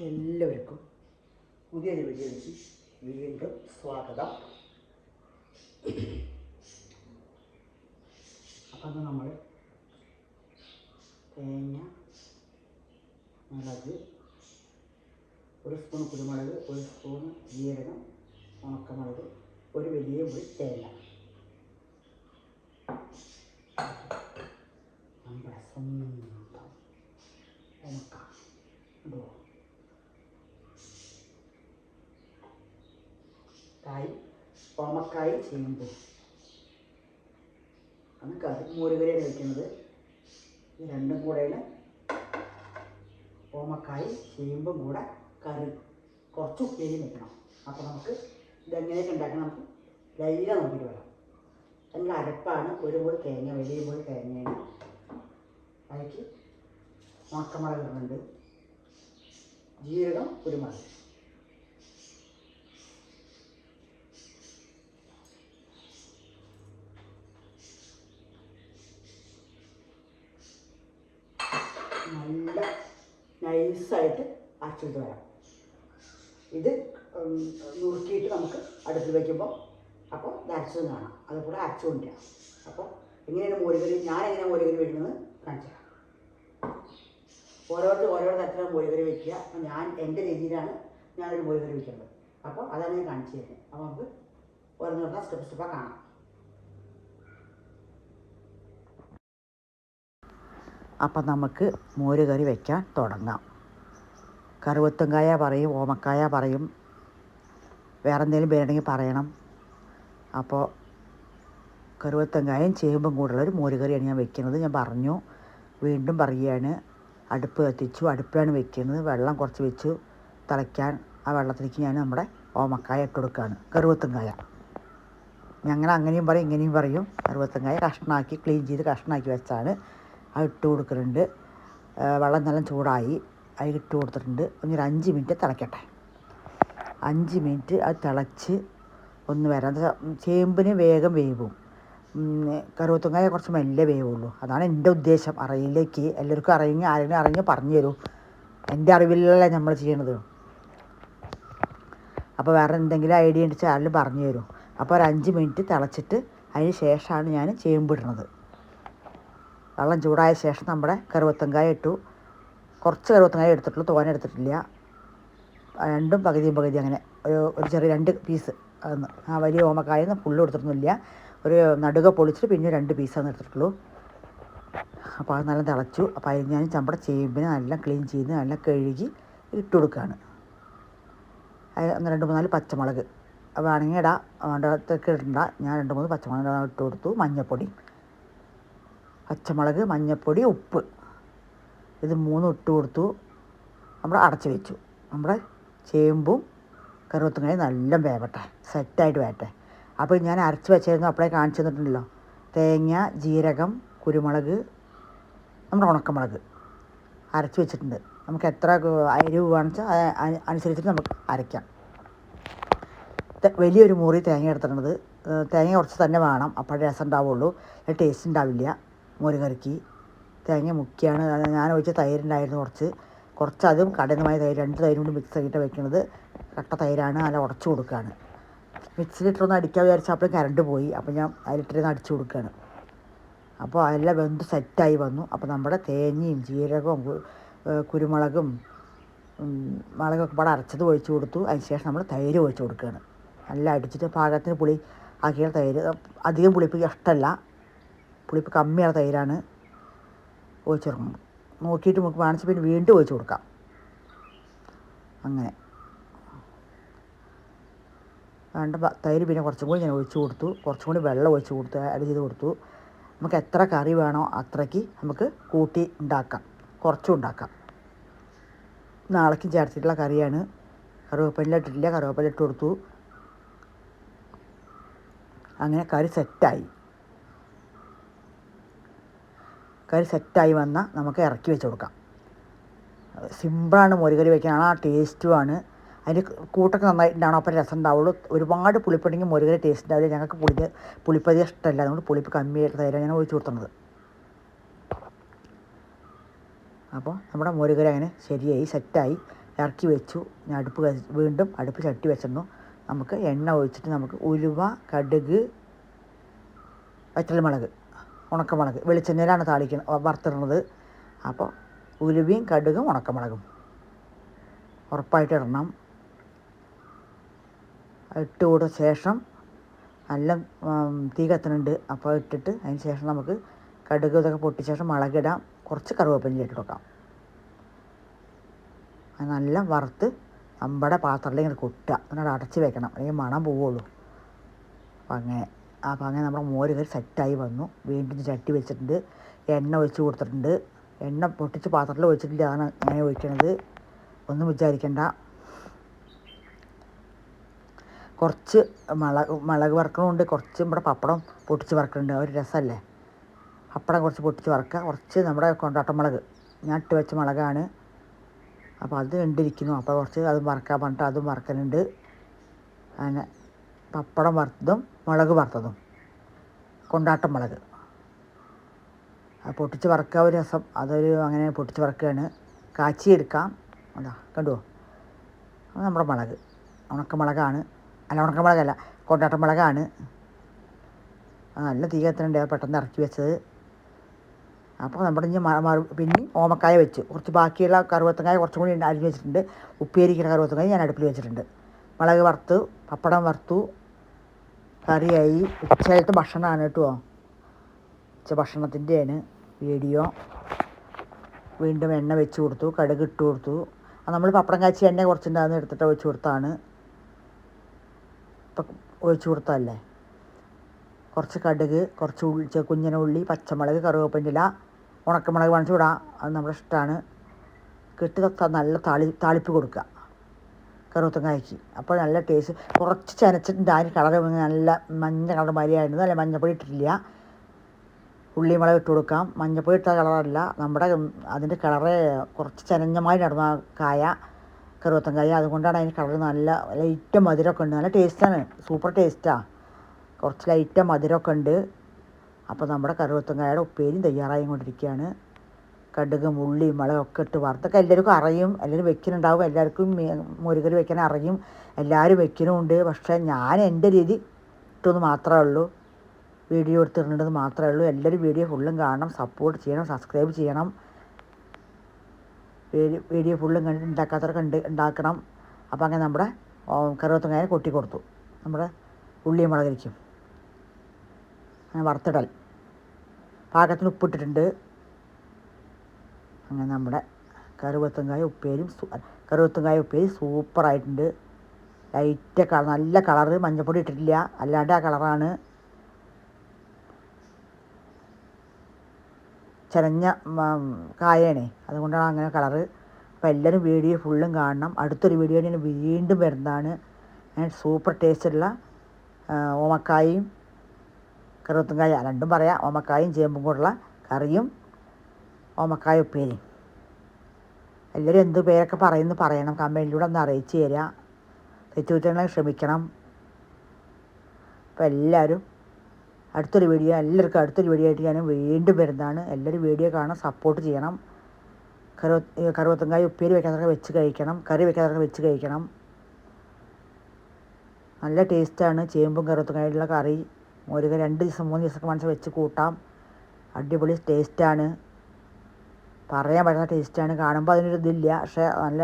എല്ലാവർക്കും പുതിയൊരു വീഡിയോയിലേക്ക് വീണ്ടും സ്വാഗതം. അപ്പം നമ്മൾ തേങ്ങ, മുളക്, ഒരു സ്പൂൺ കുരുമുളക്, ഒരു സ്പൂൺ ജീരകം, ഉണക്കമുളക്, ഒരു വലിയ മുറി തേങ്ങ, നമ്മുടെ സ്വന്തം ഉണക്ക കായ്, ഓമക്കായ്, ചേമ്പ് ആണ് കറി. മോരുകറിയാണ് വയ്ക്കുന്നത്. ഇത് രണ്ടും കൂടെയാണ് ഓമക്കായ് ചേമ്പും കൂടെ കറി. കുറച്ച് ഉപ്പേരിയും വെക്കണം. അപ്പോൾ നമുക്ക് ഇതെങ്ങനെയൊക്കെ ഉണ്ടാക്കണം നമുക്ക് ലൈന നോക്കിയിട്ട് വരാം. അതിൻ്റെ അരപ്പാണ് ഒരു മുറി തേങ്ങ, വലിയ മുറി തേങ്ങയാണ്. അതിലേക്ക് ഉണക്കമുളക് ഇടുന്നുണ്ട്, ജീരകം, കുരുമുളക്. നല്ല നൈസായിട്ട് അരച്ചെടുത്ത് വരാം. ഇത് നുറുക്കിയിട്ട് നമുക്ക് അടുപ്പിൽ വയ്ക്കുമ്പോൾ അപ്പോൾ ഇത് അരച്ചത് കാണാം. അതുകൂടെ അരച്ചുകൊണ്ടിരിക്കണം. അപ്പോൾ എങ്ങനെയാണ് മോരുകറി, ഞാൻ എങ്ങനെയാണ് മോരുകറി വയ്ക്കുന്നത് കാണിച്ചു തരാം. ഓരോരുത്തർ ഓരോ തരത്തിലാണ് മോരുകറി വയ്ക്കുക. അപ്പോൾ ഞാൻ എൻ്റെ രീതിയിലാണ് ഞാനൊരു മോരുകറി വയ്ക്കുന്നത്. അപ്പോൾ അതാണ് ഞാൻ കാണിച്ചു തരുന്നത്. അപ്പോൾ നമുക്ക് ഓരോന്നോട്ടാ സ്റ്റെപ്പ് സ്റ്റെപ്പാണ് കാണാം. അപ്പം നമുക്ക് മോരുകറി വയ്ക്കാൻ തുടങ്ങാം. കറുവത്തുങ്കായ പറയും, ഓമക്കായ പറയും, വേറെ എന്തെങ്കിലും പേരുണ്ടെങ്കിൽ പറയണം. അപ്പോൾ കറുവത്തുങ്കായും ചേമ്പും കൂടുള്ളൊരു മോരുകറിയാണ് ഞാൻ വെക്കുന്നത്. ഞാൻ പറഞ്ഞു, വീണ്ടും പറയുകയാണ്. അടുപ്പ് കത്തിച്ചു, അടുപ്പിലാണ് വെക്കുന്നത്. വെള്ളം കുറച്ച് വെച്ചു തിളയ്ക്കാൻ. ആ വെള്ളത്തിലേക്ക് ഞാൻ നമ്മുടെ ഓമക്കായ ഇട്ട് കൊടുക്കുകയാണ്. കറുവത്തുങ്കായ ഞങ്ങൾ അങ്ങനെയും പറയും ഇങ്ങനെയും പറയും. കറുവത്തുങ്കായ കഷ്ണമാക്കി ക്ലീൻ ചെയ്ത് കഷ്ണമാക്കി വെച്ചാണ് അത് ഇട്ട് കൊടുക്കുന്നുണ്ട്. വെള്ളം നല്ല ചൂടായി, അതിൽ ഇട്ട് കൊടുത്തിട്ടുണ്ട്. ഒരു 5 മിനിറ്റ് തിളയ്ക്കട്ടെ. 5 മിനിറ്റ് അത് തിളച്ച് ഒന്ന് വരാം. ചേമ്പിന് വേഗം വേവും, കറുവത്തുങ്കായ കുറച്ച് മെല്ലെ വേവുള്ളൂ. അതാണ് എൻ്റെ ഉദ്ദേശം. അറിയിലേക്ക് എല്ലാവർക്കും ആരെങ്കിലും അറിഞ്ഞ് പറഞ്ഞു തരൂ. എൻ്റെ അറിവിലല്ലേ നമ്മൾ ചെയ്യണത്. അപ്പോൾ വേറെ എന്തെങ്കിലും ഐഡിയ ഉണ്ട് ചാനൽ പറഞ്ഞു തരും. അപ്പോൾ ഒരു 5 മിനിറ്റ് തിളച്ചിട്ട് അതിന് ശേഷമാണ് ഞാൻ ചേമ്പിടുന്നത്. വെള്ളം ചൂടായ ശേഷം നമ്മുടെ കറുവത്തുങ്കായ ഇട്ടു. കുറച്ച് കറുവത്തുങ്കായ എടുത്തിട്ടുള്ളൂ, തോനെ എടുത്തിട്ടില്ല. രണ്ടും പകുതി അങ്ങനെ ഒരു ചെറിയ 2 പീസ്. അതൊന്ന് ആ വലിയ ഓമക്കായ ഫുള്ള് എടുത്തിട്ടൊന്നുമില്ല. ഒരു നടുക പൊളിച്ചിട്ട് പിന്നെ 2 പീസാണ് എടുത്തിട്ടുള്ളൂ. അപ്പോൾ അത് നല്ല തിളച്ചു. അപ്പോൾ അതിന് ഞാൻ നമ്മുടെ ചേമ്പിനെ നല്ല ക്ലീൻ ചെയ്ത് നല്ല കഴുകി ഇട്ട് കൊടുക്കുകയാണ്. 2, 3 പച്ചമുളക് വേണമെങ്കിൽ ഇടാം, വേണ്ടതൊക്കെ ഇടണ്ട. ഞാൻ 2, 3 പച്ചമുളക് ഇട്ട് കൊടുത്തു. മഞ്ഞൾപ്പൊടി, പച്ചമുളക്, മഞ്ഞൾപ്പൊടി, ഉപ്പ്, ഇത് 3 ഇട്ട് കൊടുത്തു. നമ്മൾ അടച്ച് വെച്ചു. നമ്മുടെ ചേമ്പും കറുവത്തുങ്കായും നല്ല വേവട്ടെ, സെറ്റായിട്ട് വേവട്ടെ. അപ്പോൾ ഞാൻ അരച്ച് വെച്ചായിരുന്നു, അപ്പോഴേ കാണിച്ചു തന്നിട്ടുണ്ടല്ലോ. തേങ്ങ, ജീരകം, കുരുമുളക്, നമ്മുടെ ഉണക്കമുളക് അരച്ച് വെച്ചിട്ടുണ്ട്. നമുക്ക് എത്ര എരിവ് വേണമെന്ന് വെച്ചാൽ അനുസരിച്ചിട്ട് നമുക്ക് അരയ്ക്കാം. വലിയൊരു മുറി തേങ്ങ എടുത്തിട്ടുള്ളത്. തേങ്ങ കുറച്ച് തന്നെ വേണം, അപ്പോഴേ രസം ഉണ്ടാവുള്ളൂ. ടേസ്റ്റ് ഉണ്ടാവില്ല മോരുകറിക്ക്. തേങ്ങ മുക്കിയാണ് ഞാൻ ഒഴിച്ച തൈരുണ്ടായിരുന്നു കുറച്ച് അതും കടയിൽ നിന്നുമായ തൈര്, 2 തൈരും കൊണ്ട് മിക്സ് ആക്കിയിട്ട് വെക്കുന്നത്. കട്ട തൈരാണ്. നല്ല ഉടച്ചു കൊടുക്കുകയാണ്. മിക്സിയിലിട്ടൊന്ന് അടിക്കാൻ വിചാരിച്ചപ്പോൾ കറണ്ട് പോയി. അപ്പോൾ ഞാൻ അതിലിട്ടിരുന്ന് അടിച്ചു കൊടുക്കുകയാണ്. അപ്പോൾ അതെല്ലാം വെന്ത് സെറ്റായി വന്നു. അപ്പോൾ നമ്മുടെ തേങ്ങയും ജീരകവും കുരുമുളകും മുളകൊക്കെ പാടെ അരച്ചത് ഒഴിച്ച് കൊടുത്തു. അതിന് ശേഷം നമ്മൾ തൈര് ഒഴിച്ച് കൊടുക്കുകയാണ്. നല്ല അടിച്ചിട്ട് പാകത്തിന് പുളി ആക്കിയ തൈര്. അധികം പുളിപ്പ് ഇഷ്ടമല്ല, പുളിപ്പ് കമ്മിയുള്ള തൈരാണ് ഒഴിച്ച് കൊടുക്കണം. നോക്കിയിട്ട് നമുക്ക് വേണിച്ച് പിന്നെ വീണ്ടും ഒഴിച്ച് കൊടുക്കാം. അങ്ങനെ വേണ്ട തൈര് പിന്നെ കുറച്ചും കൂടി ഞാൻ ഒഴിച്ച് കൊടുത്തു. കുറച്ചും കൂടി വെള്ളം ഒഴിച്ച് കൊടുത്ത് ആഡ് ചെയ്ത് കൊടുത്തു. നമുക്ക് എത്ര കറി വേണോ അത്രയ്ക്ക് നമുക്ക് കൂട്ടി ഉണ്ടാക്കാം, കുറച്ചും ഉണ്ടാക്കാം. നാളേക്കും ചേർത്തിട്ടുള്ള കറിയാണ്. കറിവേപ്പില ഇട്ടിട്ടില്ല, കറിവേപ്പില ഇട്ട് കൊടുത്തു. അങ്ങനെ കറി സെറ്റായി വന്നാൽ നമുക്ക് ഇറക്കി വെച്ച് കൊടുക്കാം. സിമ്പിളാണ് മോരുകറി വയ്ക്കാൻ, ആ ടേസ്റ്റുമാണ്. അതിൻ്റെ കൂട്ടൊക്കെ നന്നായിട്ടുണ്ടാവണം, അപ്പോൾ രസം ഉണ്ടാവുള്ളൂ. ഒരുപാട് പുളിപ്പുണ്ടെങ്കിൽ മോരുകറി ടേസ്റ്റ് ഉണ്ടാവില്ല. ഞങ്ങൾക്ക് പുളിപ്പതി ഇഷ്ടമല്ല, അതുകൊണ്ട് പുളിപ്പ് കമ്മിയായിട്ട് തൈരാണ് ഞാൻ ഒഴിച്ച് കൊടുക്കുന്നത്. അപ്പോൾ നമ്മുടെ മോരുകറി അങ്ങനെ ശരിയായി സെറ്റായി. ഇറക്കി വെച്ചു. ഞാൻ വീണ്ടും അടുപ്പ് ചട്ടി വെച്ചിരുന്നു. നമുക്ക് എണ്ണ ഒഴിച്ചിട്ട് നമുക്ക് ഉലുവ, കടുക്, വറ്റൽമുളക്, ഉണക്കമുളക്, വെളിച്ചെണ്ണയിലാണ് വറുത്തിടുന്നത്. അപ്പോൾ ഉലുവയും കടുകും ഉണക്കമുളകും ഉറപ്പായിട്ട് ഇടണം. ഇട്ട് കൊടുത്ത ശേഷം നല്ല തീ കത്തുന്നുണ്ട്. അപ്പോൾ ഇട്ടിട്ട് അതിന് ശേഷം നമുക്ക് കടുക് ഇതൊക്കെ പൊട്ടിയ ശേഷം മുളകിടാം. കുറച്ച് കറിവേപ്പില ഇട്ട് കൊടുക്കാം. അത് നല്ല വറുത്ത് നമ്മുടെ പാത്രത്തിൽ ഇങ്ങനെ കൊട്ടുക, എന്നിട്ട് അടച്ച് വെക്കണം, അല്ലെങ്കിൽ മണം പോവുള്ളൂ. അപ്പോൾ അങ്ങനെ നമ്മുടെ മോര് കറി സെറ്റായി വന്നു. വീണ്ടും ചട്ടി വെച്ചിട്ടുണ്ട്, എണ്ണ ഒഴിച്ച് കൊടുത്തിട്ടുണ്ട്. എണ്ണ പൊട്ടിച്ച് പാത്രത്തിൽ ഒഴിച്ചിട്ടില്ല, അതാണ് അങ്ങനെ ഒഴിക്കണത്, ഒന്നും വിചാരിക്കണ്ട. കുറച്ച് മുളക് വറുക്കണമുണ്ട്, കുറച്ച് നമ്മുടെ പപ്പടം പൊട്ടിച്ച് വറുക്കുന്നുണ്ട്. ഒരു രസമല്ലേ? പപ്പടം കുറച്ച് പൊട്ടിച്ച് വറുക്കുക, കുറച്ച് നമ്മുടെ കൊണ്ടാട്ടമുളക് ഞാൻ ഇട്ട് വെച്ച മുളകാണ്. അപ്പോൾ അത് കണ്ടിരിക്കുന്നു. അപ്പോൾ കുറച്ച് അതും വറുക്കാൻ പറഞ്ഞിട്ട് അതും വറുക്കലുണ്ട്. അങ്ങനെ പപ്പടം വറുത്തതും മുളക് വറുത്തതും കൊണ്ടാട്ടം മുളക് അത് പൊട്ടിച്ച് വറുക്കുക ഒരു രസം. അങ്ങനെ പൊട്ടിച്ച് വറുക്കുകയാണ്. കാച്ചിയെടുക്കാം. അതാ കണ്ടുവോ? അത് നമ്മുടെ മുളക് ഉണക്കമുളകാണ്. ഉണക്കമുളകല്ല, കൊണ്ടാട്ടം മുളകാണ്. നല്ല തീ കത്തുന്നുണ്ട്, പെട്ടെന്ന് ഇറക്കി വെച്ചത്. അപ്പോൾ നമ്മുടെ ഇനി പിന്നെ ഓമക്കായ വെച്ചു. കുറച്ച് ബാക്കിയുള്ള കറുവത്തങ്കായ കുറച്ചും കൂടി അരിഞ്ഞ് വെച്ചിട്ടുണ്ട്. ഉപ്പേരിക്കുള്ള കറുവത്തങ്കായ ഞാൻ അടുപ്പിൽ വെച്ചിട്ടുണ്ട്. മുളക് വറുത്തു, പപ്പടം വറുത്തു, കറിയായി. ഉച്ചയായിട്ട് ഭക്ഷണമാണ് കേട്ടോ. ഭക്ഷണത്തിൻ്റെയാണ് വീഡിയോ. വീണ്ടും എണ്ണ വെച്ച് കൊടുത്തു, കടുക് ഇട്ട് കൊടുത്തു. അത് നമ്മൾ പപ്പടം കാച്ചി എണ്ണ കുറച്ചുണ്ടാകുന്ന എടുത്തിട്ട് ഒഴിച്ച് കൊടുത്താണ്. ഇപ്പം ഒഴിച്ച് കൊടുത്തതല്ലേ. കുറച്ച് കടുക്, കുറച്ച് കുഞ്ഞിന ഉള്ളി, പച്ചമുളക്, കറിവേപ്പില, ഉണക്കമുളക് വേണം ചൂടാം. അത് നമ്മുടെ ഇഷ്ടമാണ്. നല്ല താളിപ്പ് കൊടുക്കുക കറുവത്തങ്കായ്ക്ക്. അപ്പോൾ നല്ല ടേസ്റ്റ്. കുറച്ച് ചനച്ചിട്ടുണ്ട്, അതിന് കളർ നല്ല മഞ്ഞ കളർ മാതിരിയായിരുന്നു. നല്ല മഞ്ഞപ്പൊടി ഇട്ടിട്ടില്ല. ഉള്ളി മുളക് ഇട്ട് കൊടുക്കാം. മഞ്ഞപ്പൊടി ഇട്ട കളറല്ല, നമ്മുടെ അതിൻ്റെ കളറ് കുറച്ച് ചനഞ്ഞമായി നടന്ന കായ കറുവത്തങ്കായ. അതുകൊണ്ടാണ് അതിന് കളർ നല്ല ലൈറ്റ് മധുരമൊക്കെ ഉണ്ട്. നല്ല ടേസ്റ്റാണ്, സൂപ്പർ ടേസ്റ്റാണ്. കുറച്ച് ലൈറ്റ് മധുരമൊക്കെ ഉണ്ട്. അപ്പോൾ നമ്മുടെ കറുവത്തങ്കായയുടെ ഉപ്പേരിയും തയ്യാറായി കൊണ്ടിരിക്കുകയാണ്. കടുകും ഉള്ളി മുളകൊക്കെ ഇട്ട് വറുത്തൊക്കെ എല്ലാവർക്കും അറിയും, എല്ലാവരും വെക്കുന്നുണ്ടാവും. എല്ലാവർക്കും മോരുകറി വെക്കാൻ അറിയും, എല്ലാവരും വെക്കുന്നുമുണ്ട്. പക്ഷേ ഞാൻ എൻ്റെ രീതി ഇട്ടൊന്ന് മാത്രമേ ഉള്ളൂ, വീഡിയോ എടുത്തിട്ടുണ്ടെന്ന് മാത്രമേ ഉള്ളൂ. എല്ലാവരും വീഡിയോ ഫുള്ളും കാണണം, സപ്പോർട്ട് ചെയ്യണം, സബ്സ്ക്രൈബ് ചെയ്യണം. വീഡിയോ ഫുള്ളും ഉണ്ടാക്കാത്തവർക്ക് ഉണ്ടാക്കണം. അപ്പോൾ അങ്ങനെ നമ്മുടെ കറുവത്തങ്കായ കൊട്ടി കൊടുത്തു. നമ്മുടെ ഉള്ളിയും മുളകരിക്കും അങ്ങനെ വറുത്തിടൽ. പാകത്തിന് ഉപ്പിട്ടിട്ടുണ്ട്. അങ്ങനെ നമ്മുടെ കറുവത്തങ്കായ ഉപ്പേരി സൂപ്പറായിട്ടുണ്ട്. ലൈറ്റ് കളർ, നല്ല കളറ്. മഞ്ഞൾപ്പൊടി ഇട്ടിട്ടില്ല, അല്ലാണ്ട് ആ കളറാണ്. ചനഞ്ഞ കായയാണേ, അതുകൊണ്ടാണ് അങ്ങനെ കളറ്. അപ്പോൾ എല്ലാവരും വീഡിയോ ഫുള്ളും കാണണം. അടുത്തൊരു വീഡിയോ ഞാൻ വീണ്ടും വരുന്നതാണ്. സൂപ്പർ ടേസ്റ്റുള്ള ഓമക്കായും കറുവത്തങ്കായ രണ്ടും പറയാം. ഓമക്കായും ചേമ്പും കൂടെയുള്ള കറിയും ഓമക്കായ ഉപ്പേരിയും. എല്ലാവരും എന്ത് പേരൊക്കെ പറയണം, കമൻറ്റിലൂടെ ഒന്ന് അറിയിച്ച് തരിക. തെറ്റുകുറ്റങ്ങളെ ക്ഷമിക്കണം. അപ്പോൾ എല്ലാവർക്കും അടുത്തൊരു വീഡിയോ ആയിട്ട് ഞാൻ വീണ്ടും വരുന്നതാണ്. എല്ലാവരും വീഡിയോ കാണാൻ സപ്പോർട്ട് ചെയ്യണം. കറുവത്തങ്കായ ഉപ്പേരി വെക്കാതൊക്കെ വെച്ച് കഴിക്കണം, കറി വെക്കാതൊക്കെ വെച്ച് കഴിക്കണം. നല്ല ടേസ്റ്റാണ് ചേമ്പും കറുവത്തങ്കായുള്ള കറി. ഒരു 2 ദിവസം 3 ദിവസമൊക്കെ മനസ്സിൽ വെച്ച് കൂട്ടാം. അടിപൊളി ടേസ്റ്റാണ്, പറയാൻ പറ്റുന്ന ടേസ്റ്റാണ്. കാണുമ്പോൾ അതിനൊരു ഇതില്ല, പക്ഷേ നല്ല